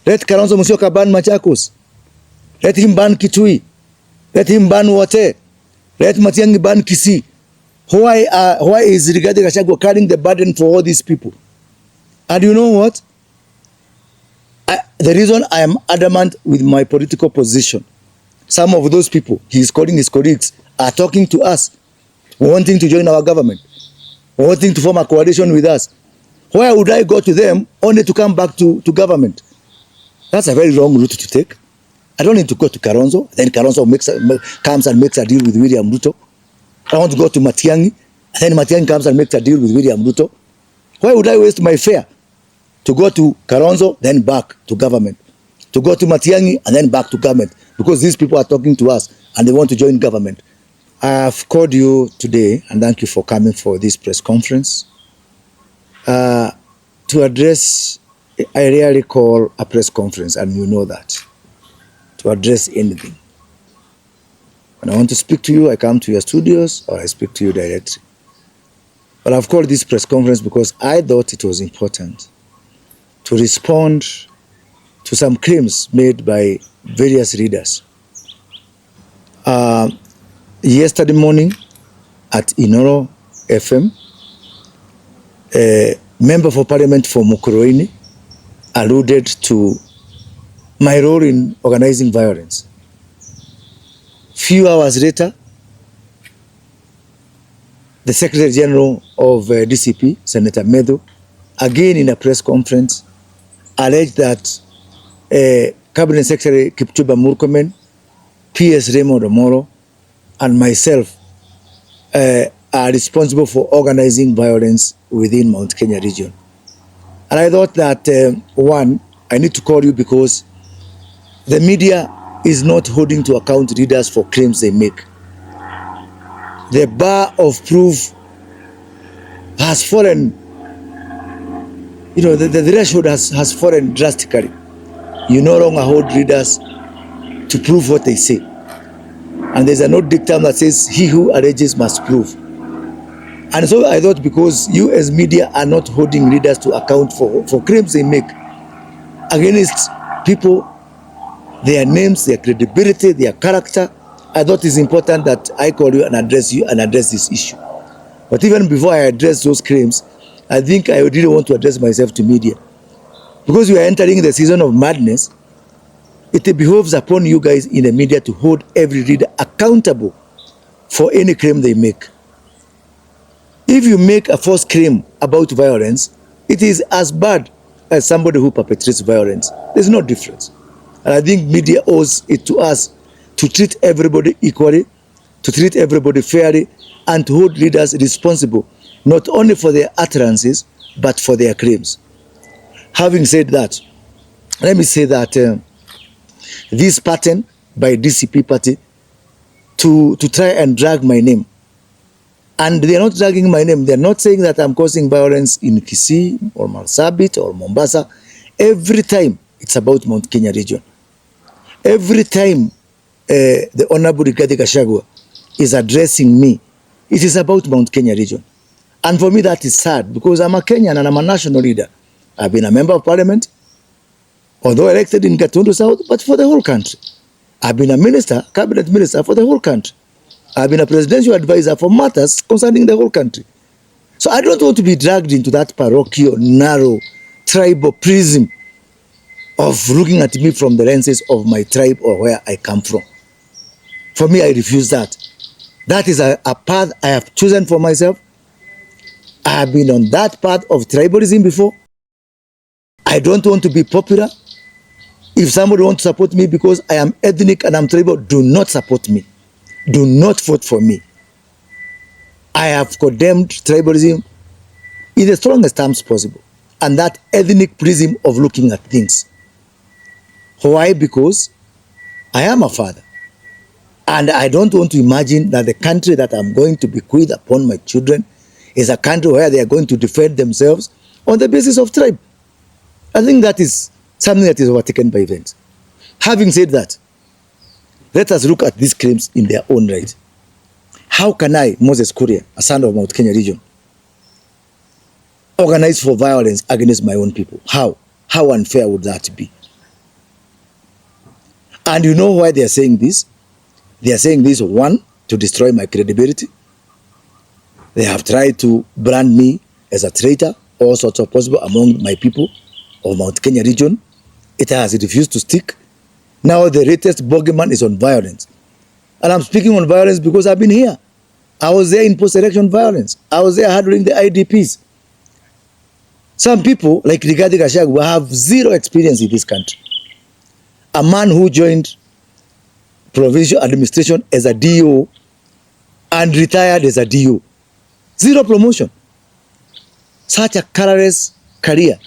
Let Kalonzo Musyoka ban Machakos. Let him ban Kitui. Let him ban Wote. Let Matiang'i ban Kisii. Why is Rigathi Gachagua carrying the burden for all these people? And you know what? The reason I am adamant with my political position, some of those people, he is calling his colleagues, are talking to us, wanting to join our government, wanting to form a coalition with us. Why would I go to them only to come back to government? That's a very wrong route to take. I don't need to go to Kalonzo, then Kalonzo comes and makes a deal with William Ruto. I want to go to Matiang'i, and then Matiang'i comes and makes a deal with William Ruto. Why would I waste my fare to go to Kalonzo, then back to government, to go to Matiang'i, and then back to government? Because these people are talking to us, and they want to join government. I have called you today, and thank you for coming for this press conference. To address, I rarely call a press conference, and you know that, to address anything. When I want to speak to you, I come to your studios, or I speak to you directly. But I've called this press conference because I thought it was important to respond to some claims made by various readers. Yesterday morning at Inoro FM, a member for parliament for Mukurweini alluded to my role in organizing violence. Few hours later, the Secretary General of DCP, Senator Medo, again in a press conference, alleged that Cabinet Secretary Kipchumba Murkomen, PS Raymond Omoro, and myself are responsible for organizing violence within Mount Kenya region. And I thought that, one, I need to call you because the media is not holding to account readers for claims they make. The bar of proof has fallen, the threshold has fallen drastically. You no longer hold readers to prove what they say. And there's an old dictum that says, he who alleges must prove. And so I thought because you as media are not holding readers to account for claims they make against people, their names, their credibility, their character, I thought it's important that I call you and address this issue. But even before I address those claims, I think I really want to address myself to media. Because we are entering the season of madness, it behoves upon you guys in the media to hold every reader accountable for any claim they make. If you make a false claim about violence, it is as bad as somebody who perpetrates violence. There's no difference. And I think media owes it to us to treat everybody equally, to treat everybody fairly, and to hold leaders responsible, not only for their utterances, but for their claims. Having said that, let me say that this pattern by DCP party to try and drag my name, and they are not dragging my name, they are not saying that I'm causing violence in Kisii or Marsabit or Mombasa. Every time it's about Mount Kenya region. Every time the Honorable Rigathi Gachagua is addressing me, it is about Mount Kenya region. And for me that is sad because I'm a Kenyan and I'm a national leader. I've been a member of parliament, although elected in Gatundu South, but for the whole country. I've been a minister, cabinet minister for the whole country. I've been a presidential advisor for matters concerning the whole country. So I don't want to be dragged into that parochial, narrow, tribal prism of looking at me from the lenses of my tribe or where I come from. For me, I refuse that. That is a path I have chosen for myself. I have been on that path of tribalism before. I don't want to be popular. If somebody wants to support me because I am ethnic and I'm tribal, do not support me. Do not vote for me. I have condemned tribalism in the strongest terms possible. And that ethnic prism of looking at things. Why? Because I am a father. And I don't want to imagine that the country that I'm going to bequeath upon my children is a country where they are going to defend themselves on the basis of tribe. I think that is something that is overtaken by events. Having said that, let us look at these claims in their own right. How can I, Moses Kuria, a son of Mount Kenya region, organize for violence against my own people? How? How unfair would that be? And you know why they are saying this? They are saying this, one, to destroy my credibility. They have tried to brand me as a traitor, all sorts of possible among my people of Mount Kenya region. It has refused to stick. Now the latest bogeyman is on violence. And I'm speaking on violence because I've been here. I was there in post-election violence. I was there handling the IDPs. Some people, like Rigathi Gachagua, have zero experience in this country. A man who joined provincial administration as a DO and retired as a DO. Zero promotion. Such a colorless career.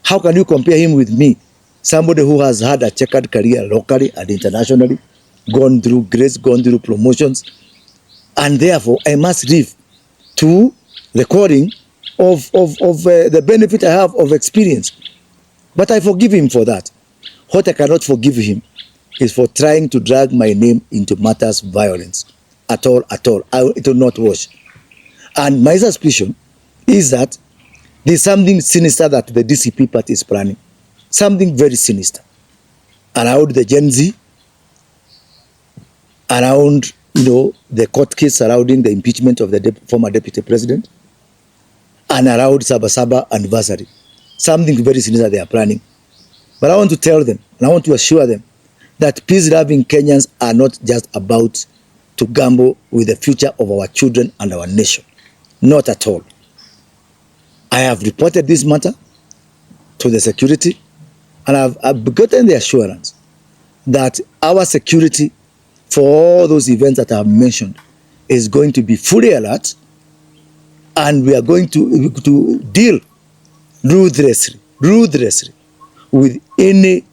How can you compare him with me? Somebody who has had a checkered career locally and internationally, gone through grades, gone through promotions, and therefore I must live to the calling of the benefit I have of experience. But I forgive him for that. What I cannot forgive him is for trying to drag my name into matters violence. At all. It will not wash. And my suspicion is that there's something sinister that the DCP party is planning. Something very sinister around the Gen Z, around the court case surrounding the impeachment of the former deputy president, and around Sabasaba anniversary. Something very sinister they are planning. But I want to tell them, and I want to assure them, that peace-loving Kenyans are not just about to gamble with the future of our children and our nation. Not at all. I have reported this matter to the security, and I've gotten the assurance that our security for all those events that I have mentioned is going to be fully alert, and we are going to deal ruthlessly with any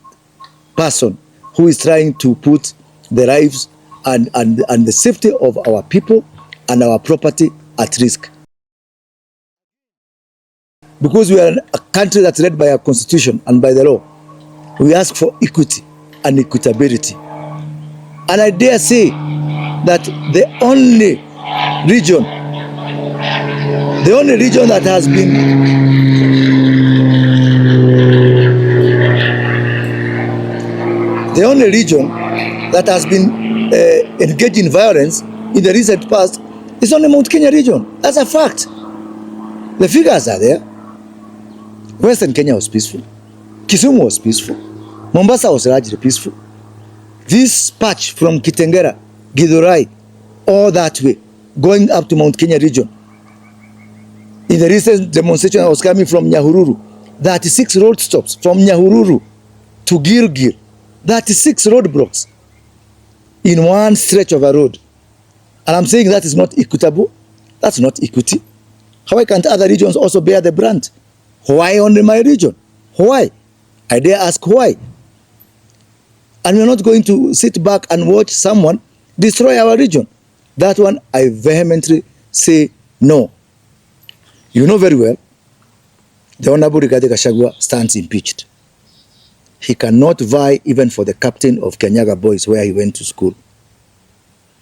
person who is trying to put the lives and the safety of our people and our property at risk. Because we are a country that's led by a constitution and by the law, we ask for equity and equitability. And I dare say that the only region that has been engaged in violence in the recent past is only Mount Kenya region. That's a fact. The figures are there. Western Kenya was peaceful. Kisumu was peaceful. Mombasa was largely peaceful. This patch from Kitengera, Githurai, all that way, going up to Mount Kenya region. In the recent demonstration, I was coming from Nyahururu. 36 road stops from Nyahururu to Gilgil. 36 roadblocks in one stretch of a road. And I'm saying that is not equitable. That's not equity. Why can't other regions also bear the brunt? Why only my region? Why? I dare ask why. And we're not going to sit back and watch someone destroy our region. That one, I vehemently say no. You know very well, the Honorable Rigathi Gachagua stands impeached. He cannot vie even for the captain of Kenyaga Boys where he went to school.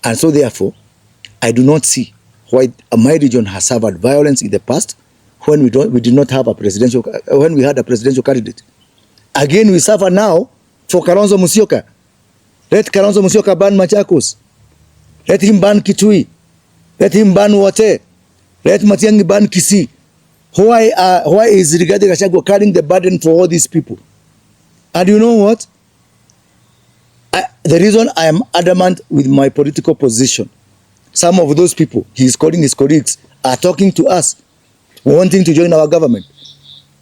And so therefore, I do not see why my region has suffered violence in the past when we did not have a presidential, when we had a presidential candidate. Again, we suffer now for Kalonzo Musyoka. Let Kalonzo Musyoka ban Machakos. Let him ban Kitui. Let him ban Wote. Let Matiang'i ban Kisii. Why is Rigathi Gachagua carrying the burden for all these people? And you know what? The reason I am adamant with my political position, some of those people, he is calling his colleagues, are talking to us, wanting to join our government,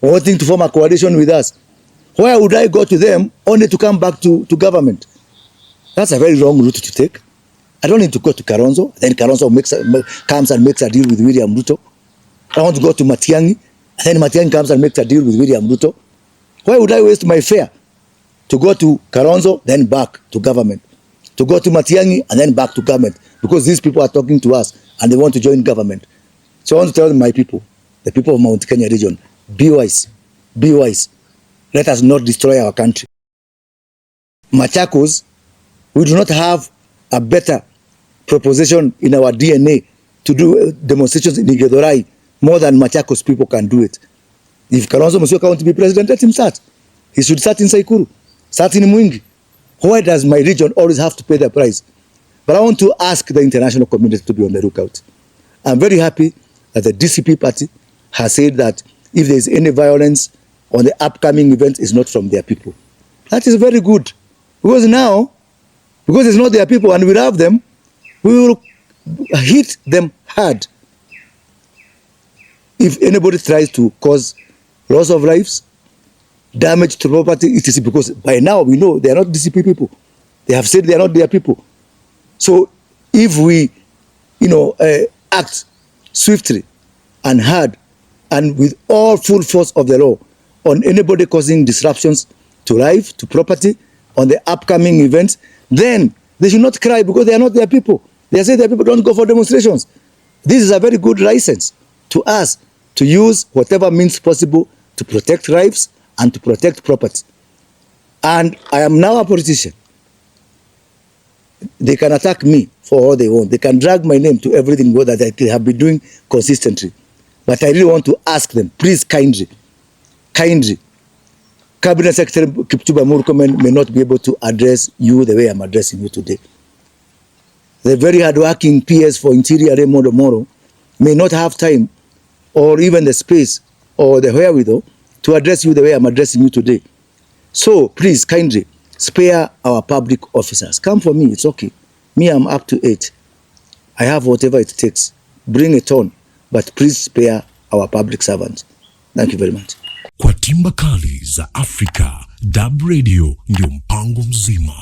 wanting to form a coalition with us. Why would I go to them only to come back to government? That's a very wrong route to take. I don't need to go to Kalonzo, then Kalonzo comes and makes a deal with William Ruto. I want to go to Matiang'i, and then Matiang'i comes and makes a deal with William Ruto. Why would I waste my fare to go to Kalonzo, then back to government? To go to Matiang'i, and then back to government? Because these people are talking to us, and they want to join government. So I want to tell my people, the people of Mount Kenya region, be wise, be wise. Let us not destroy our country. Machakos, we do not have a better proposition in our DNA to do demonstrations in Githurai more than Machakos people can do it. If Kalonzo Musyoka wants to be president, let him start. He should start in Saikuru, start in Mwingi. Why does my region always have to pay the price? But I want to ask the international community to be on the lookout. I'm very happy that the DCP party has said that if there is any violence on the upcoming event, it's not from their people. That is very good. Because now, because it's not their people and we love them, we will hit them hard. If anybody tries to cause loss of lives, damage to property, it is because by now we know they are not DCP people. They have said they are not their people. So if we, act swiftly and hard and with all full force of the law on anybody causing disruptions to life, to property, on the upcoming events, then they should not cry because they are not their people. They say their people don't go for demonstrations. This is a very good license to us to use whatever means possible to protect lives and to protect property. And I am now a politician. They can attack me for all they want. They can drag my name to everything that I have been doing consistently. But I really want to ask them, please kindly, Cabinet Secretary Kipchumba Murkomen may not be able to address you the way I'm addressing you today. The very hardworking PS for Interior Raymond Omoro may not have time or even the space or the wherewithal to address you the way I'm addressing you today. So please kindly spare our public officers. Come for me, it's okay. Me, I'm up to 8. I have whatever it takes. Bring it on, but please spare our public servants. Thank you very much. Kwa timba kali za Afrika, DAB Radio ndio mpango mzima.